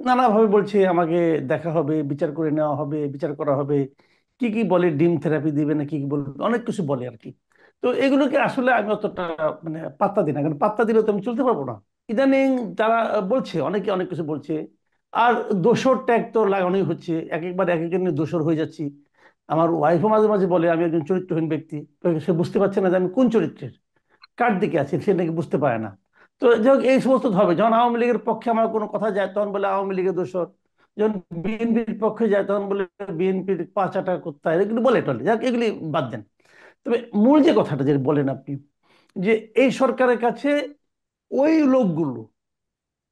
নানাভাবে বলছে আমাকে দেখা হবে, বিচার করে নেওয়া হবে, বিচার করা হবে, কি কি বলে, ডিম থেরাপি দিবে না কি কি বলবে, অনেক কিছু বলে আর কি। তো এগুলোকে আসলে আমি অতটা মানে পাত্তা দিই না, কারণ পাত্তা দিলে তো আমি চলতে পারবো না। ইদানিং তারা বলছে, অনেকে অনেক কিছু বলছে। আর দোসর ট্যাগ তো লাগানোই হচ্ছে, এক একবার এক একজনের দোসর হয়ে যাচ্ছি। আমার ওয়াইফও মাঝে মাঝে বলে আমি একজন চরিত্রহীন ব্যক্তি। তো সে বুঝতে পারছে না যে আমি কোন চরিত্রের, কার দিকে আছি, সে নাকি বুঝতে পারে না। তো যাই হোক, এই সমস্ত হবে। যখন আওয়ামী লীগের পক্ষে আমার কোনো কথা যায় তখন বলে আওয়ামী লীগের দোষর, যখন বিএনপির পক্ষে যায় তখন বলে বিএনপির পাঁচাটা কোথা, এগুলি বলে টলে। যাক, এগুলি বাদ দেন। তবে মূল যে কথাটা যে বলেন আপনি, যে এই সরকারের কাছে ওই লোকগুলো,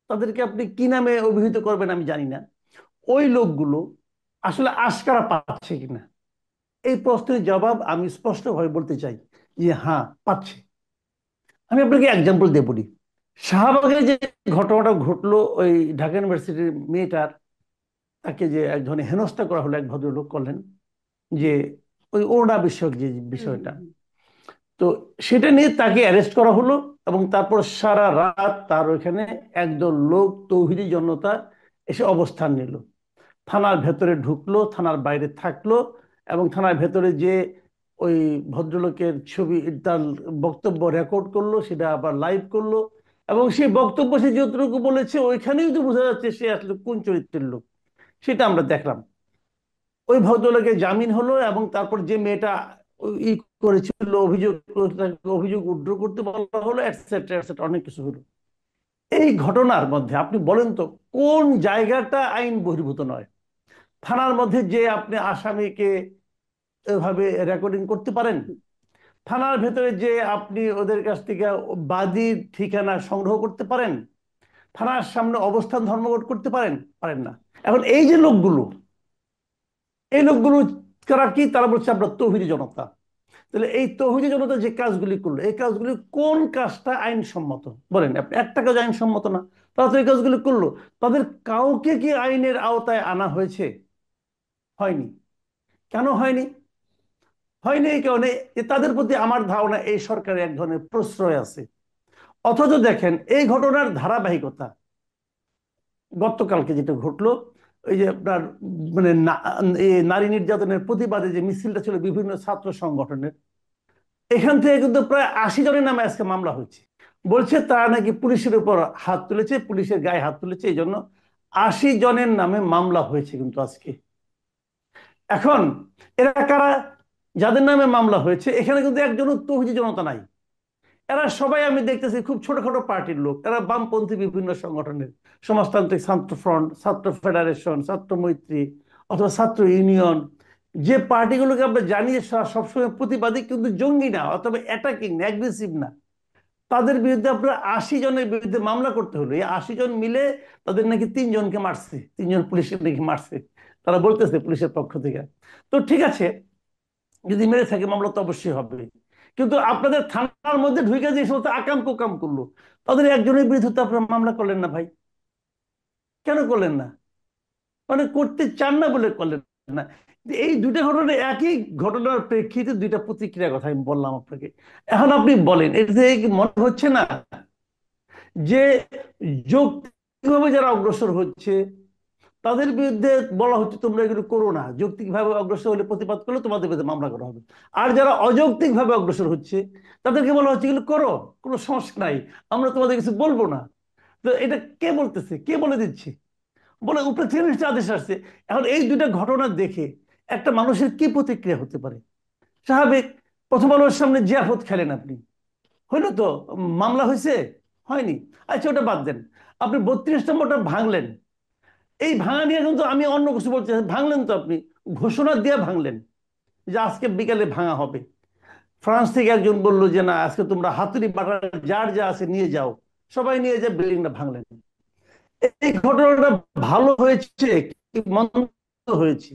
তাদেরকে আপনি কি নামে অভিহিত করবেন আমি জানি না, ওই লোকগুলো আসলে আশকারা পাচ্ছে কিনা, এই প্রশ্নের জবাব আমি স্পষ্টভাবে বলতে চাই যে হ্যাঁ, পাচ্ছে। আমি আপনাকে এক্সাম্পল দিয়ে বলি। শাহবাগে যে ঘটনাটা ঘটলো, ওই ঢাকা ইউনিভার্সিটির মেয়েটার, তাকে যে এক ধরনের হেনস্থা করা হলো, এক ভদ্রলোক করলেন, যে ওই ওড়না বিষয়ক যে হুম হুম বিষয়টা। হুম। তো সেটা নিয়ে তাকে অ্যারেস্ট করা হলো, এবং তারপর সারা রাত তার ওইখানে একদল লোক, তৌহিদি জনতা, এসে অবস্থান নিল। থানার ভেতরে ঢুকলো, থানার বাইরে থাকলো, এবং থানার ভেতরে যে ওই ভদ্রলোকের ছবি, তার বক্তব্য রেকর্ড করলো, সেটা আবার লাইভ করলো। এবং সেই বক্তব্য সে যতটুকু বলেছে ওইখানেই তো বোঝা যাচ্ছে সে আসলে কোন চরিত্রের লোক, সেটা আমরা দেখলাম। ওই ভদ্রলোকের জামিন হলো, এবং তারপর যে মেয়েটা ই করেছিল, অভিযোগ, তাকে অভিযোগ উড্র করতে বলা হলো, এটসেট্রা এটসেট্রা, অনেক কিছু হলো। এই ঘটনার মধ্যে আপনি বলেন তো কোন জায়গাটা আইন বহির্ভূত নয়? থানার মধ্যে যে আপনি আসামিকে এভাবে রেকর্ডিং করতে পারেন, থানার ভেতরে যে আপনি ওদের কাছ থেকে বাদীর ঠিকানা সংগ্রহ করতে পারেন, থানার সামনে অবস্থান ধর্মঘট করতে পারেন, পারেন না। এখন এই যে লোকগুলো, এই লোকগুলো কারা, কি তারা বলছে আমরা তৌহিদি জনতা। তাহলে এই তৌহিদি জনতা যে কাজগুলি করলো, এই কাজগুলি কোন কাজটা আইনসম্মত? বলেন আপনি, একটা কাজ আইনসম্মত না, তারা তো এই কাজগুলি করলো। তাদের কাউকে কি আইনের আওতায় আনা হয়েছে? হয়নি। কেন হয়নি? হয়নি এই কারণে যে তাদের প্রতি আমার ধারণা এই সরকারের এক ধরনের প্রশ্রয় আছে। অথচ দেখেন এই ঘটনার ধারাবাহিকতা, গতকালকে যেটা ঘটলো, ওই যে আপনার মানে নারী নির্যাতনের প্রতিবাদে যে মিছিলটা ছিল বিভিন্ন ছাত্র সংগঠনের, এখান থেকে কিন্তু প্রায় 80 জনের নামে আজকে মামলা হয়েছে। বলছে তারা নাকি পুলিশের উপর হাত তুলেছে, পুলিশের গায়ে হাত তুলেছে, এই জন্য 80 জনের নামে মামলা হয়েছে কিন্তু আজকে। এখন এরা কারা? যাদের নামে মামলা হয়েছে এখানে কিন্তু একজনও তৌহিদি জনতা নাই। এরা সবাই আমি দেখতেছি খুব ছোটখাটো পার্টির লোক, এরা বামপন্থী বিভিন্ন সংগঠনের, সমাজতান্ত্রিক ছাত্র ফ্রন্ট, ছাত্র ফেডারেশন, ছাত্র মৈত্রী, অথবা ছাত্র ইউনিয়ন, যে পার্টিগুলোকে আমরা জানি যে সবসময় প্রতিবাদী কিন্তু জঙ্গি না, অথবা অ্যাটাকিং না, অ্যাগ্রেসিভ না, তাদের বিরুদ্ধে আপনার 80 জনের বিরুদ্ধে মামলা করতে হলো। এই 80 জন মিলে তাদের নাকি 3 জনকে মারছে, 3 জন পুলিশের নাকি মারছে, তারা বলতেছে পুলিশের পক্ষ থেকে। তো ঠিক আছে, যদি মেরে থাকে মামলা তো অবশ্যই হবে। কিন্তু আপনাদের থানার মধ্যে ঢুকে যে সমস্ত আকাম কুকাম করলো, তাদের একজনের বিরুদ্ধে তো আপনারা মামলা করলেন না ভাই। কেন করলেন না? মানে করতে চান না বলে করলেন না। এই দুইটা ঘটনা, একই ঘটনার প্রেক্ষিতে দুইটা প্রতিক্রিয়ার কথা আমি বললাম আপনাকে। এখন আপনি বলেন, এতে কি মনে হচ্ছে না যে যৌক্তিকভাবে যারা অগ্রসর হচ্ছে তাদের বিরুদ্ধে বলা হচ্ছে তোমরা এগুলো করো না, যৌক্তিকভাবে অগ্রসর হলে, প্রতিবাদ করলে তোমাদের বিরুদ্ধে মামলা করা হবে। আর যারা অযৌক্তিকভাবে অগ্রসর হচ্ছে তাদেরকে বলা হচ্ছে এগুলো করো, কোনো সমস্যা নাই, আমরা তোমাদের কিছু বলবো না। তো এটা কে বলতেছে, কে বলে দিচ্ছে? বলে উপরে থেকে নিশ্চয় আদেশ আসছে। এখন এই দুইটা ঘটনা দেখে একটা মানুষের কি প্রতিক্রিয়া হতে পারে? স্বাভাবিক। প্রথম আলোর সামনে জিয়াফত খেলেন আপনি, হইলো তো, মামলা হয়েছে? হয়নি। আচ্ছা, ওটা বাদ দেন। আপনি 32 নম্বরটা ভাঙলেন, এই ভাঙা নিয়ে কিন্তু আমি অন্য কিছু বলতে চাই। ভাঙলেন তো আপনি, ঘোষণা দিয়ে ভাঙলেন যে আজকে বিকালে ভাঙা হবে। ফ্রান্স থেকে একজন বললো যে না, আজকে তোমরা হাতুড়ি বাটার যার যা আছে নিয়ে যাও, সবাই নিয়ে যায়, বিল্ডিংটা ভাঙলেন। এই ঘটনাটা ভালো হয়েছে কি মন্দ হয়েছে,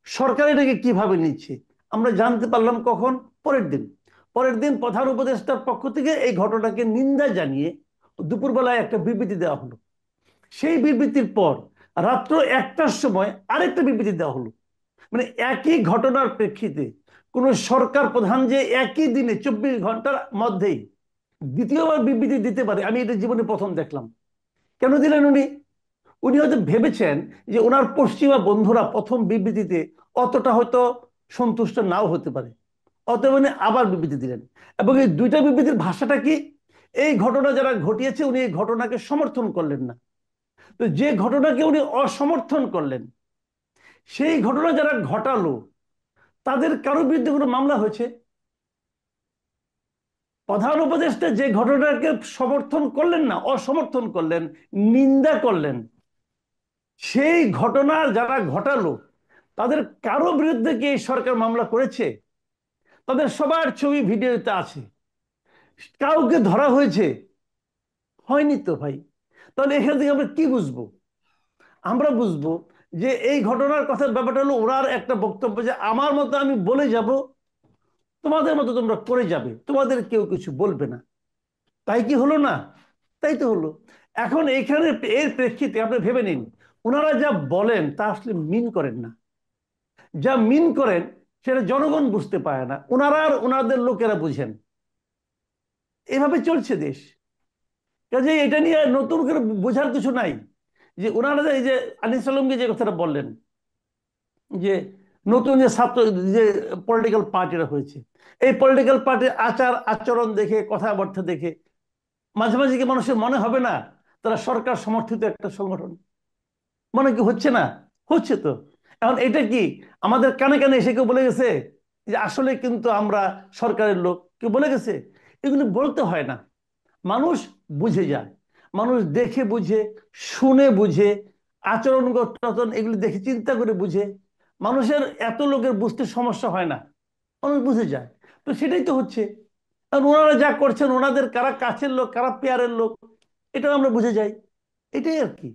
সরকার এটাকে কিভাবে নিচ্ছে আমরা জানতে পারলাম কখন? পরের দিন। পরের দিন প্রধান উপদেষ্টার পক্ষ থেকে এই ঘটনাকে নিন্দা জানিয়ে দুপুরবেলায় একটা বিবৃতি দেওয়া হলো। সেই বিবৃতির পর রাত্র 1টার সময় আরেকটা বিবৃতি দেওয়া হলো। মানে একই ঘটনার প্রেক্ষিতে কোন সরকার প্রধান যে একই দিনে 24 ঘন্টার মধ্যেই দ্বিতীয়বার বিবৃতি দিতে পারে, আমি এটা জীবনে প্রথম দেখলাম। কেন দিলেন উনি? উনি হয়তো ভেবেছেন যে ওনার পশ্চিমা বন্ধুরা প্রথম বিবৃতিতে অতটা হয়তো সন্তুষ্ট নাও হতে পারে, অতএব উনি আবার বিবৃতি দিলেন। এবং এই দুইটা বিবৃতির ভাষাটা কি? এই ঘটনা যারা ঘটিয়েছে উনি এই ঘটনাকে সমর্থন করলেন না। তো যে ঘটনাকে উনি অসমর্থন করলেন, সেই ঘটনা যারা ঘটালো তাদের কারো বিরুদ্ধে কোনো মামলা হয়েছে? প্রধান উপদেষ্টা যে ঘটনাকে সমর্থন করলেন না, অসমর্থন করলেন, নিন্দা করলেন, সেই ঘটনা যারা ঘটালো তাদের কারো বিরুদ্ধে কি এই সরকার মামলা করেছে? তাদের সবার ছবি ভিডিওতে আছে। কাউকে ধরা হয়েছে? হয়নি তো ভাই। তাহলে এখান থেকে আমরা কি বুঝবো? আমরা বুঝবো যে এই ঘটনার কথার ব্যাপারটা হলো ওনার একটা বক্তব্য যে আমার মতো আমি বলে যাব, তোমাদের মতো তোমরা করে যাবে, তোমাদের কেউ কিছু বলবে না। তাই কি হলো না? তাই তো হলো। এখন এইখানে এর প্রেক্ষিতে আপনি ভেবে নিন, ওনারা যা বলেন তা আসলে মিন করেন না। যা মিন করেন সেটা জনগণ বুঝতে পারে না, ওনারা আর ওনাদের লোকেরা বুঝেন। এভাবে চলছে দেশ। কাজে এটা নিয়ে নতুন করে বোঝার কিছু নাই। যে ওনারা এই যে আনিস আলমকে যে কথাটা বললেন যে নতুন যে ছাত্র যে পলিটিক্যাল পার্টিরা হয়েছে, এই পলিটিক্যাল পার্টির আচার আচরণ দেখে, কথাবার্তা দেখে মাঝে মাঝে কি মানুষের মনে হবে না তারা সরকার সমর্থিত একটা সংগঠন? মনে কি হচ্ছে না? হচ্ছে তো। এখন এটা কি আমাদের কানে কানে এসে কেউ বলে গেছে যে আসলে কিন্তু আমরা সরকারের লোক? কেউ বলে গেছে? এগুলো বলতে হয় না, মানুষ বুঝে যায়। মানুষ দেখে বুঝে, শুনে বুঝে, আচরণগত এগুলি দেখে চিন্তা করে বুঝে। মানুষের এত লোকের বুঝতে সমস্যা হয় না, মানুষ বুঝে যায়। তো সেটাই তো হচ্ছে। আর ওনারা যা করছেন, ওনাদের কারা কাছের লোক কারা পেয়ারের লোক, এটাও আমরা বুঝে যাই। এটাই আর কি।